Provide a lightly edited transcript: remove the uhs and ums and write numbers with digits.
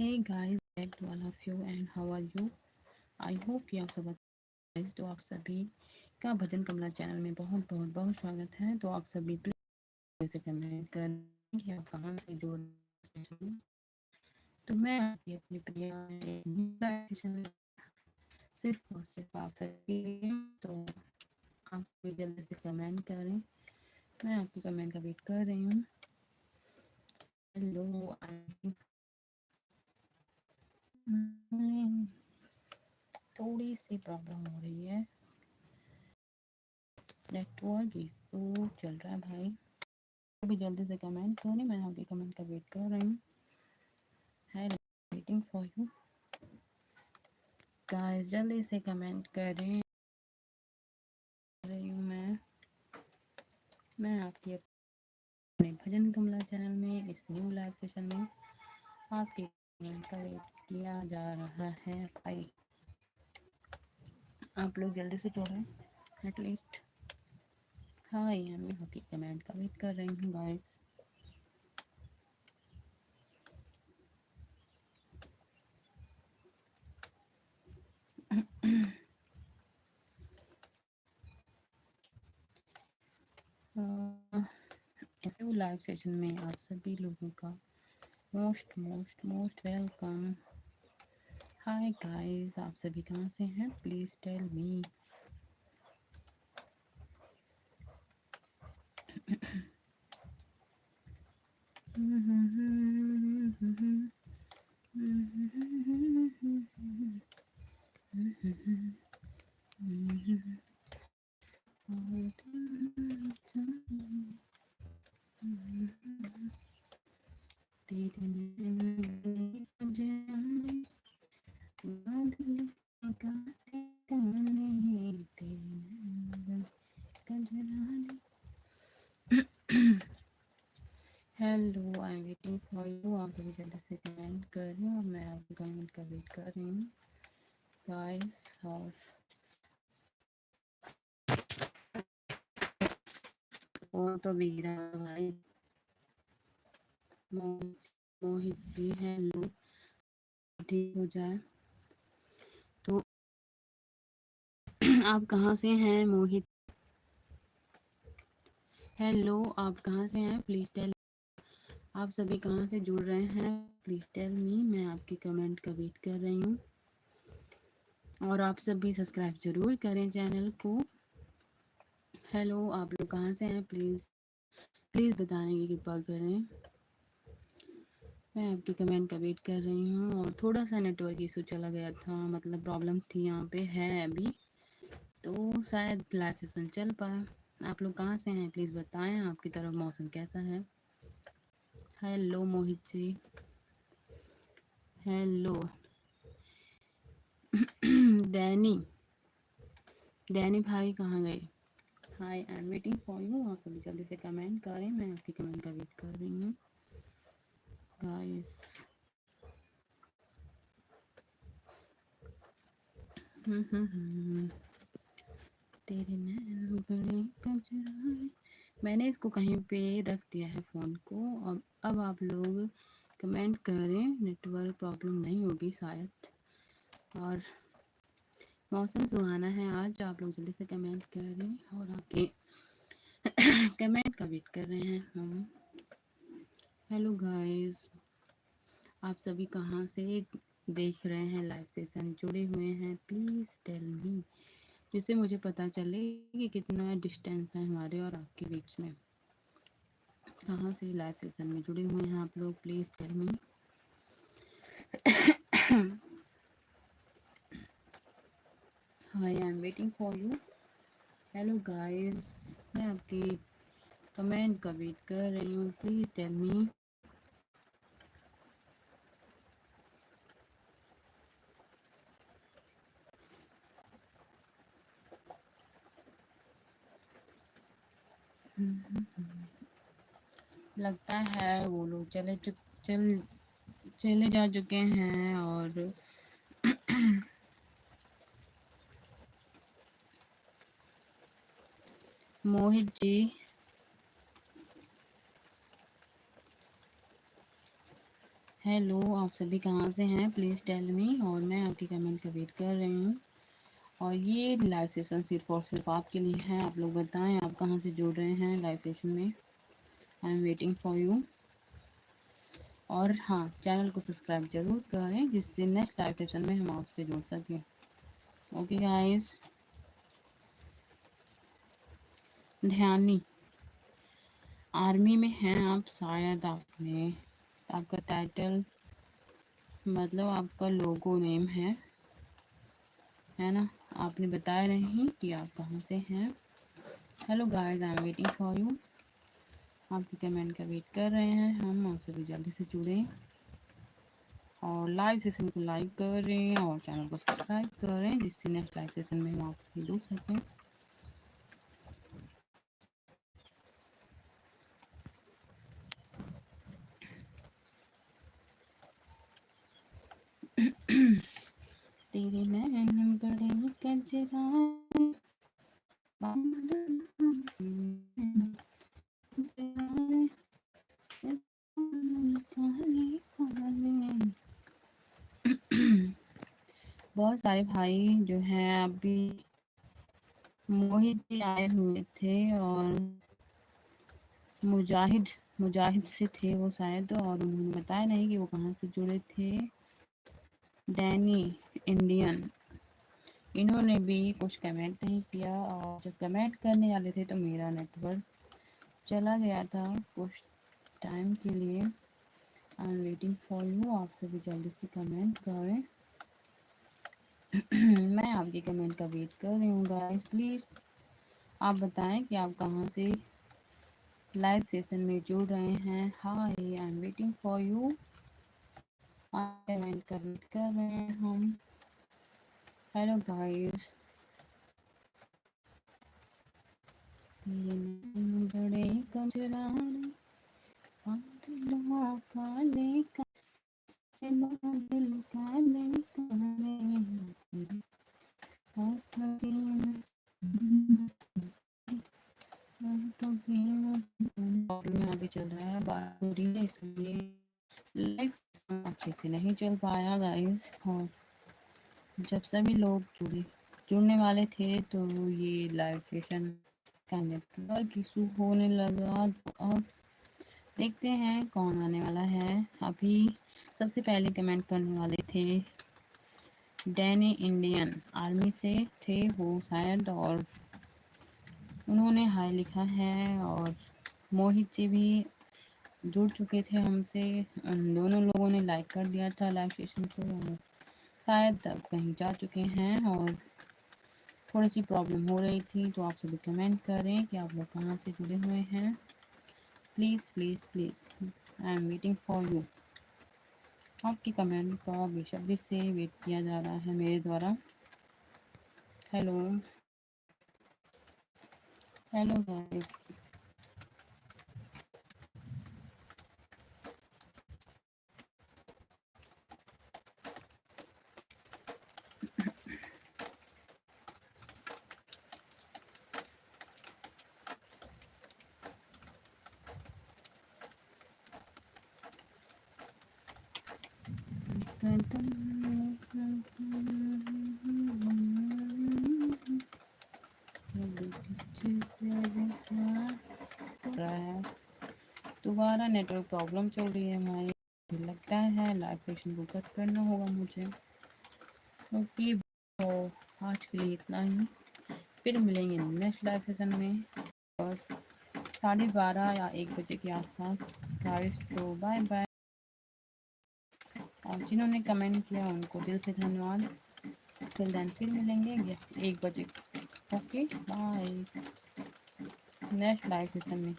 Hey guys, back to all of you and how are you? I hope you आप सब अच्छे हैं। तो आप सभी का भजन कमला चैनल में बहुत बहुत बहुत स्वागत है। तो आप सभी प्लीज से कमेंट करें कि आप कहाँ से जुड़ रहे हैं। तो मैं आपकी अपनी प्रिया सिर्फ और सिर्फ आप सभी के लिए। तो आप सभी जल्दी से कमेंट करें। मैं आपके कमेंट का वेट कर रही हूँ। हेलो थोड़ी सी प्रॉब्लम हो रही है, नेटवर्क इशू चल रहा है भाई। अभी जल्दी से कमेंट करें, मैं आपके कमेंट का वेट कर रही हूँ। है वेटिंग फॉर यू गाइस, जल्दी से कमेंट करें रही हूँ मैं आपकी अपने भजन कमला चैनल में इस न्यू लाइव सेशन में आपके कमेंट का वेट किया जा रहा है भाई। आप लोग जल्दी से जोड़ें एटलीस्ट। हाय, मैं आपकी कमेंट का वेट कर रही हूँ गाइस। ऐसे वो लाइव सेशन में आप सभी लोगों का most most most welcome. Hi guys, आप सभी कहाँ से हैं? Please tell me. Hello, I am waiting for you. आप सभी जल्दी से कमेंट कर रही हूँ और मैं आपके कमेंट का वेट कर रही हूँ गाइस। और वो तो मेरा भाई मोहित जी, हेलो। ठीक हो जाए तो आप कहाँ से हैं मोहित? हेलो, आप कहाँ से हैं? Please tell. आप सभी कहाँ से जुड़ रहे हैं? Please tell me. मैं आपके कमेंट का वेट कर रही हूँ और आप सभी सब्सक्राइब ज़रूर करें चैनल को। हेलो, आप लोग कहाँ से हैं? प्लीज़ प्लीज़ बताने की कृपा करें। मैं आपके कमेंट का वेट कर रही हूँ और थोड़ा सा नेटवर्क इशू चला गया था, मतलब प्रॉब्लम थी यहाँ पे, है अभी। तो शायद लाइव सेशन चल पाए। आप लोग कहाँ से हैं? प्लीज़ बताएं, आपकी तरफ मौसम कैसा है? Hello Mohit ji, hello. Danny, Danny भाई कहाँ गए? Hi, I am waiting for you. आप सभी जल्दी से कमेंट करें, मैं आपके कमेंट का वेट कर रही हूँ गाइस। तेरे नैन बड़े कजरारे। मैंने इसको कहीं पे रख दिया है फ़ोन को। अब आप लोग कमेंट करें, नेटवर्क प्रॉब्लम नहीं होगी शायद। और मौसम सुहाना है आज। आप लोग जल्दी से कमेंट करें और आपके कमेंट का वेट कर रहे हैं हम। हेलो गाइस, आप सभी कहाँ से देख रहे हैं? लाइव सेशन जुड़े हुए हैं? प्लीज़ टेल मी, जिससे मुझे पता चले कि कितना डिस्टेंस है हमारे और आपके बीच में। कहाँ से लाइव सेशन में जुड़े हुए हैं आप लोग? Please tell me. Hi, I am waiting for you. Hello guys, मैं आपकी कमेंट का वेट कर रही हूँ। Please tell me. लगता है वो लोग चले जा चुके हैं। और मोहित जी, हेलो, आप सभी कहाँ से हैं? प्लीज़ टेल मी, और मैं आपकी कमेंट का वेट कर रही हूँ। और ये लाइव सेशन सिर्फ और सिर्फ आपके लिए है। आप लोग बताएं आप कहाँ से जुड़ रहे हैं लाइव सेशन में। आई एम वेटिंग फॉर यू। और हाँ, चैनल को सब्सक्राइब जरूर करें जिससे नेक्स्ट लाइव सेशन में हम आपसे जुड़ सकें। Okay guys. ध्यानी, आर्मी में हैं आप शायद। आपने आपका टाइटल मतलब आपका लोगो नेम है ना? आपने बताया नहीं कि आप कहाँ से हैं। Hello guys, I am waiting for you. आपकी कमेंट का वेट कर रहे हैं हम। आपसे भी जल्दी से जुड़ें और लाइव सेशन को लाइक करें और चैनल को सब्सक्राइब करें जिससे नेक्स्ट लाइव सेशन में हम आपसे जुड़ सकें। तेरे नैन बड़े कजरा बहुत सारे भाई जो हैं अभी मोहित जी आए हुए थे और मुजाहिद मुजाहिद से थे वो शायद, और उन्होंने बताया नहीं कि वो कहाँ से जुड़े थे। डैनी इंडियन, इन्होंने भी कुछ कमेंट नहीं किया, और जब कमेंट करने वाले थे तो मेरा नेटवर्क चला गया था कुछ टाइम के लिए। आई एम वेटिंग फॉर यू। आप सभी जल्दी से कमेंट करें। मैं आपकी कमेंट का वेट कर रही हूँ गाइस। प्लीज़ आप बताएं कि आप कहाँ से लाइव सेशन में जुड़ रहे हैं। Hi, I am waiting for you. आप कमेंट का वेट कर रहे हैं हम। Hello guys. बड़े कजरारे काले का से दिल काले काले हाथों की प्रॉब्लम यहाँ पे चल रहा है, बात हो रही है इसलिए लाइव अच्छे से नहीं चल पाया गाइस। और जब सभी लोग जुड़ने वाले थे तो ये लाइव सेशन का नेटवर्क इशू होने लगा। तो अब देखते हैं कौन आने वाला है। अभी सबसे पहले कमेंट करने वाले थे डैनी इंडियन, आर्मी से थे वो शायद, और उन्होंने हाय लिखा है। और मोहित जी भी जुड़ चुके थे हमसे। उन दोनों लोगों ने लाइक कर दिया था लाइव सेशन को, शायद तब कहीं जा चुके हैं और थोड़ी सी प्रॉब्लम हो रही थी। तो आप सभी कमेंट करें कि आप लोग कहाँ से जुड़े हुए हैं। Please please please, I am waiting for you. आपकी कमेंट का बेसब्री से वेट किया जा रहा है मेरे द्वारा। Hello hello guys. दोबारा नेटवर्क प्रॉब्लम चल रही है हमारी। लगता है लाइव सेशन को कट करना होगा मुझे, क्योंकि तो आज के लिए इतना ही। फिर मिलेंगे नेक्स्ट लाइव सेशन में और 12:30 या 1 बजे के आसपास गाइस। तो बाय बाय। और जिन्होंने कमेंट किया उनको दिल से धन्यवाद। टिल देन फिर मिलेंगे 1 बजे। Okay bye next live session में।